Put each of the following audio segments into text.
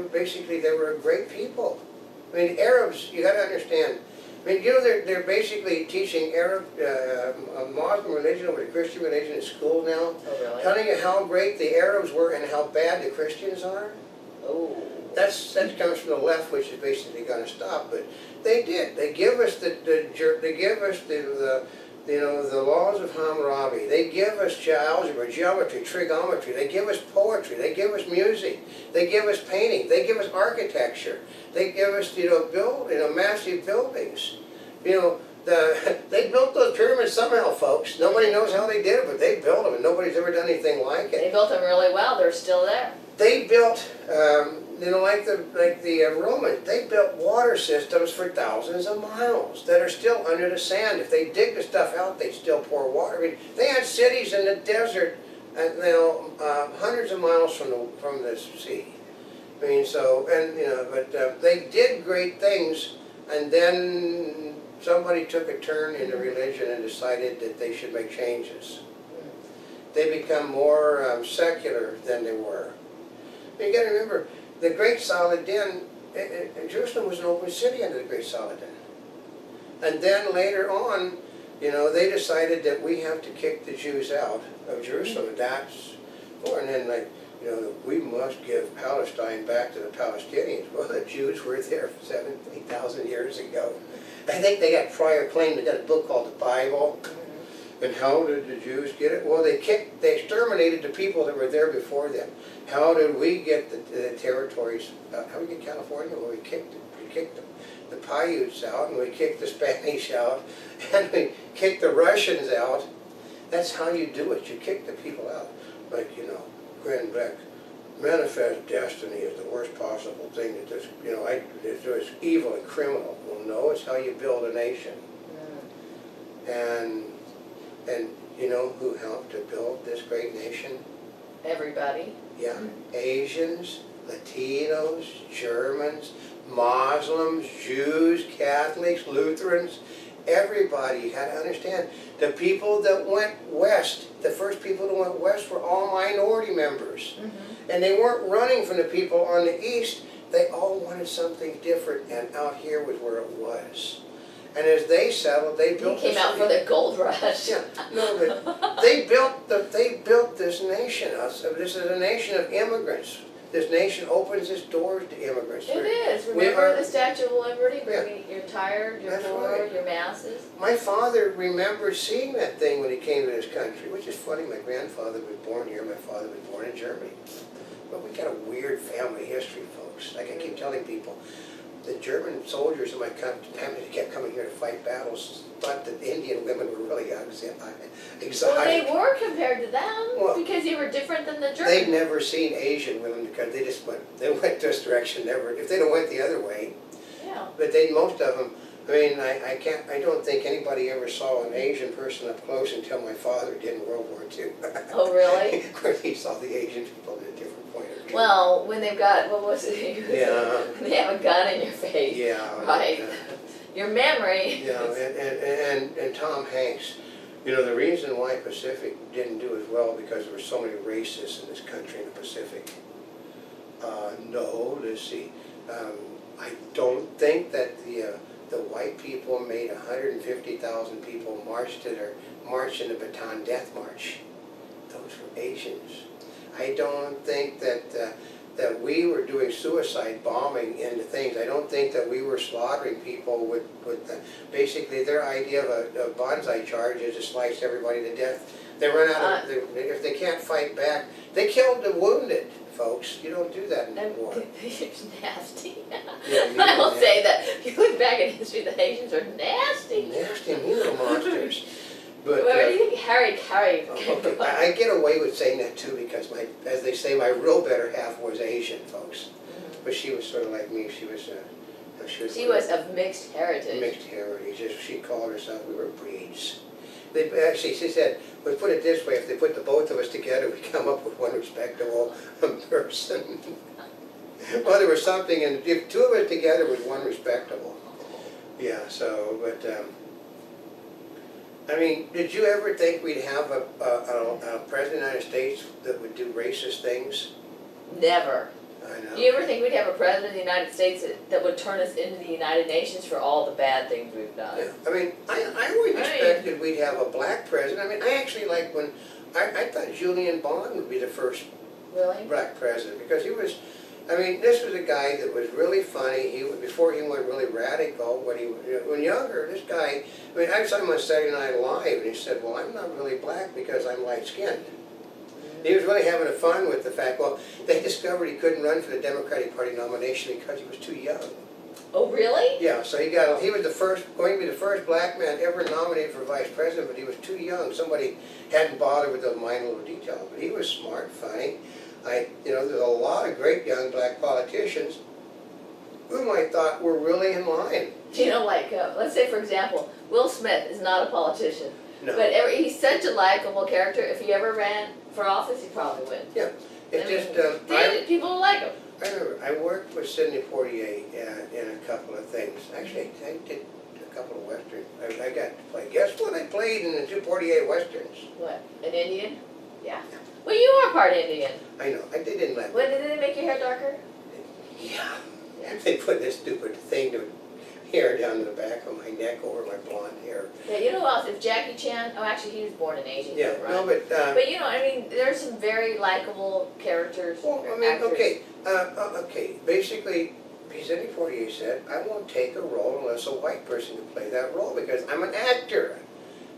basically they were a great people. I mean, Arabs, you got to understand. I mean, you know, they're basically teaching Arab, Muslim religion over the Christian religion in school now. Oh, really? Telling you how great the Arabs were and how bad the Christians are. Oh. That comes from the left, which is basically going to stop. But they did. They give us the you know, the laws of Hammurabi. They give us algebra, geometry, trigonometry. They give us poetry. They give us music. They give us painting. They give us architecture. They give us, you know, massive buildings. You know, they built those pyramids somehow, folks. Nobody knows how they did it, but they built them, and nobody's ever done anything like it. They built them really well. They're still there. They built, you know, like the Romans, they built water systems for thousands of miles that are still under the sand. If they dig the stuff out, they still pour water. I mean, they had cities in the desert, you know, hundreds of miles from the sea. I mean, so, and you know, but they did great things, and then somebody took a turn in the religion and decided that they should make changes. They become more secular than they were. You got to remember, the Great Saladin, Jerusalem was an open city under the Great Saladin. And then later on, you know, they decided that we have to kick the Jews out of Jerusalem. And then like, you know, we must give Palestine back to the Palestinians. Well, the Jews were there 8,000 years ago. I think they got prior claim. They got a book called the Bible. And how did the Jews get it? Well, they exterminated the people that were there before them. How did we get the territories? How did we get California? Well, we kicked the Paiutes out, and we kicked the Spanish out, and we kicked the Russians out. That's how you do it. You kick the people out. Like, you know, Glenn Beck, manifest destiny is the worst possible thing that this, you know, it's evil and criminal. Well, no, it's how you build a nation. And you know who helped to build this great nation? Everybody. Yeah, Asians, Latinos, Germans, Muslims, Jews, Catholics, Lutherans, everybody. You got to understand, the people that went west, the first people that went west were all minority members. And they weren't running from the people on the east. They all wanted something different, and out here was where it was. And as they settled, they built. He came out for the gold rush. Yeah, no, but they built this nation. This is a nation of immigrants. This nation opens its doors to immigrants. It is. Remember the Statue of Liberty? You're tired, you're poor, right. you're masses. My father remembers seeing that thing when he came to this country, which is funny. My grandfather was born here. My father was born in Germany. But we got a weird family history, folks. Like I keep telling people. The German soldiers in my family that kept coming here to fight battles thought that Indian women were really exotic. Well, they were compared to them because they were different than the Germans. They'd never seen Asian women because they went this direction. Never, if they'd have went the other way. Yeah. But most of them. I mean, I don't think anybody ever saw an Asian person up close until my father did in World War II. Oh, really? Where he saw the Asian people in a different point of view. Well, when they've got, what was it? Yeah. They have a gun in your face. Yeah. Right. Your memory. Yeah, and Tom Hanks, you know, the reason why Pacific didn't do as well because there were so many racists in this country in the Pacific. No, let's see. I don't think that the white people made 150,000 people march in the Bataan Death March. Those were Asians. I don't think that we were doing suicide bombing into things. I don't think that we were slaughtering people with basically their idea of a bonsai charge is to slice everybody to death. They run out of, if they can't fight back, they killed the wounded, folks. You don't do that anymore. It's nasty. Yeah, I will say that if you look back in history, the Asians are nasty. Nasty, mean little monsters. But, where do you think Harry Carey? Okay, I get away with saying that too because as they say, my real better half was Asian, folks. But she was sort of like me. She was of mixed heritage. Mixed heritage. She called herself. We were breeds. She said, "We put it this way: if they put the both of us together, we come up with one respectable person." Well, there was something, and if two of us together was one respectable. Yeah. So, but. I mean, did you ever think we'd have a president of the United States that would do racist things? Never. I know. Do you ever think we'd have a president of the United States that would turn us into the United Nations for all the bad things we've done? Yeah. I mean, I always expected we'd have a black president. I mean, I actually like when, I thought Julian Bond would be the first black president, because he was, I mean, this was a guy that was really funny. Before he went really radical, when younger, this guy, I mean, I saw him on Saturday Night Live, and he said, well, I'm not really black because I'm light-skinned. He was really having fun with the fact, well, they discovered he couldn't run for the Democratic Party nomination because he was too young. Oh, really? Yeah, so he was going to be the first black man ever nominated for vice president, but he was too young. Somebody hadn't bothered with those minor little details. But he was smart, funny. There's a lot of great young black politicians whom I thought were really in line. Let's say, for example, Will Smith is not a politician. No. But he's such a likable character. If he ever ran for office, he'd probably win. Yeah. People like him. I remember, I worked with Sidney Poitier in a couple of things. Actually, I did a couple of westerns. I got to play. Guess what I played in the two Poitier westerns? What? An Indian? Yeah. Well, you are part Indian. I know. I didn't let. What, did they make your hair darker? Yeah. They put this stupid thing to hair down to the back of my neck over my blonde hair. Yeah, you know what else? If Jackie Chan, actually he was born in Asia. Yeah, right? no, but... but I mean, there's some very likable characters. Well, I mean, okay, basically, Sidney Poitier said, I won't take a role unless a white person can play that role because I'm an actor.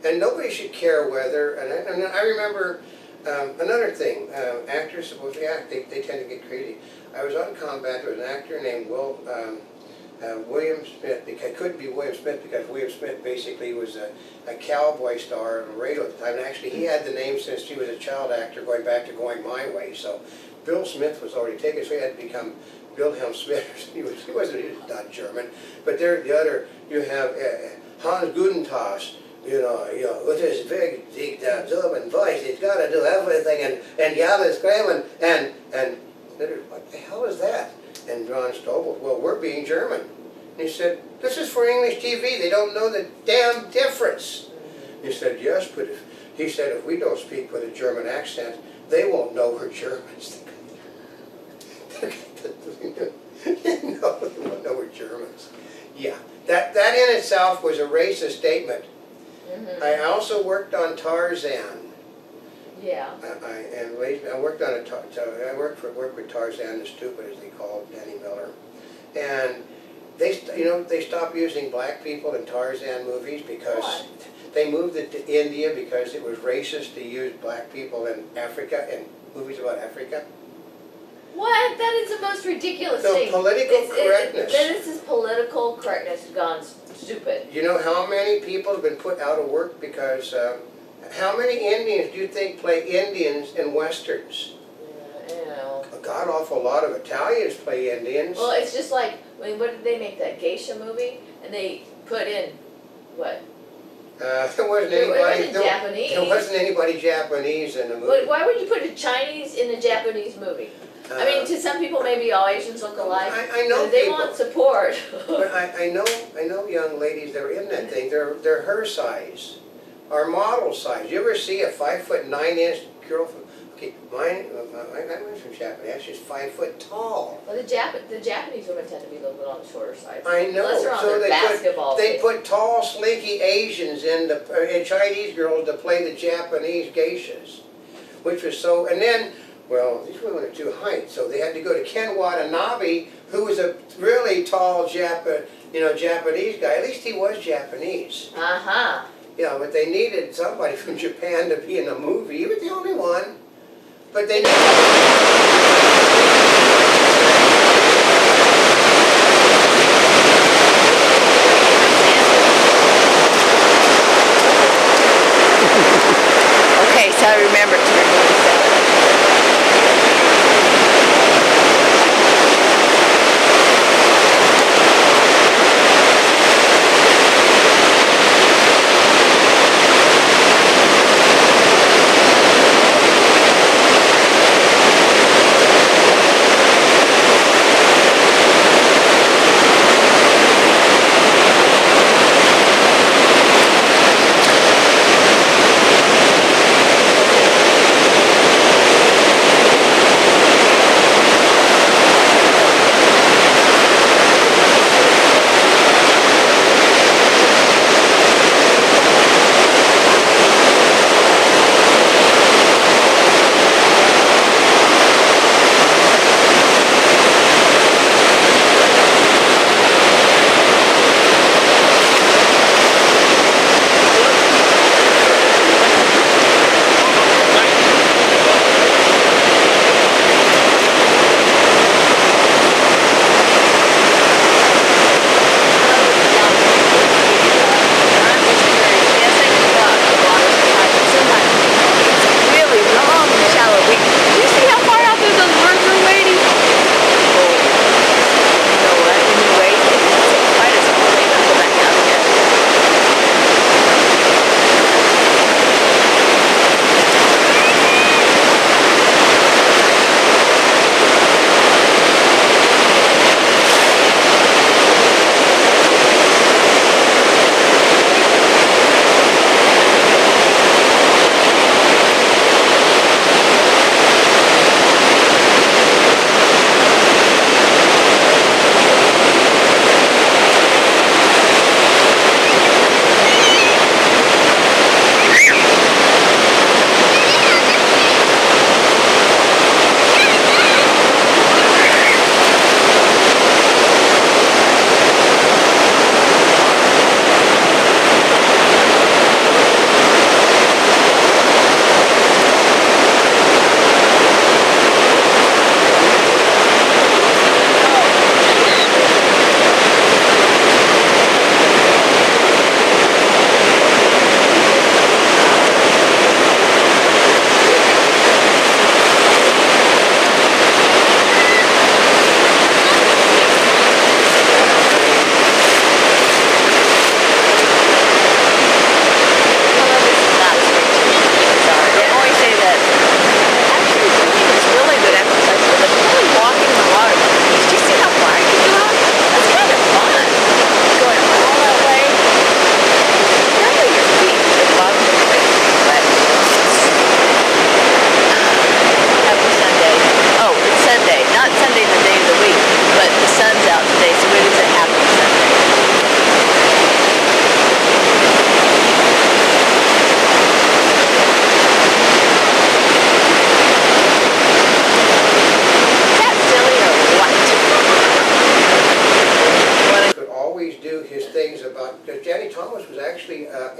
And nobody should care whether, and I remember another thing, actors supposed to act, they tend to get crazy. I was on combat, there was an actor named William Smith. It couldn't be William Smith because William Smith basically was a cowboy star on the radio at the time. And actually, he had the name since he was a child actor going back to Going My Way. So Bill Smith was already taken, so he had to become Wilhelm Smith. He was not German. But there, the other, you have Hans Gudentas, with his big, deep, absorbent voice, he's got to do everything and yell and scream and what the hell is that? And Ron Stoble, well, we're being German. And he said, this is for English TV. They don't know the damn difference. He said, yes, but if we don't speak with a German accent, they won't know we're Germans. No, they won't know we're Germans. Yeah, that in itself was a racist statement. Mm-hmm. I also worked on Tarzan. Yeah. I worked on worked with Tarzan the Stupid, as they called Danny Miller, and they stopped using black people in Tarzan movies because they moved it to India because it was racist to use black people in Africa in movies about Africa. What? That is the most ridiculous thing. Political correctness. This is political correctness gone stupid. You know how many people have been put out of work because. How many Indians do you think play Indians in Westerns? A god awful lot of Italians play Indians. Well, it's just like, what did they make, that geisha movie? And they put in, what? There wasn't Japanese. There wasn't anybody Japanese in the movie. Why would you put a Chinese in a Japanese movie? I mean, to some people, maybe all Asians look alike. I know they want support. But I know young ladies that are in that thing. They're her size. Our model size. You ever see a 5'9" girl from? Okay, my wife's from Japan. She's 5 foot tall. Well, the Japanese women tend to be a little bit on the shorter side. I know. Unless they're on their basketball they put tall, slinky Asians in Chinese girls to play the Japanese geishas, which was so. And then, well, these women are too height, so they had to go to Ken Watanabe, who was a really tall Japanese guy. At least he was Japanese. Yeah, but they needed somebody from Japan to be in a movie. He was the only one. But they needed... Okay, so I remember to remove that.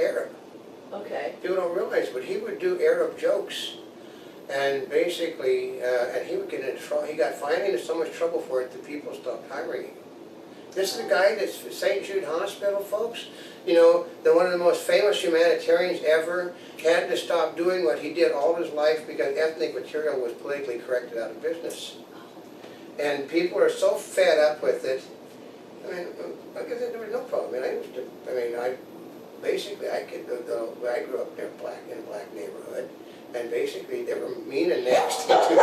Arab. Okay. People don't realize, but he would do Arab jokes, and basically, and he would get into trouble. He got finally into so much trouble for it that people stopped hiring him. This is the guy that's St. Jude Hospital, folks. You know, one of the most famous humanitarians ever had to stop doing what he did all his life because ethnic material was politically corrected out of business. And people are so fed up with it. I mean, like I said, there was no problem. I mean, I basically, I grew up in a black neighborhood, and basically they were mean and nasty to me.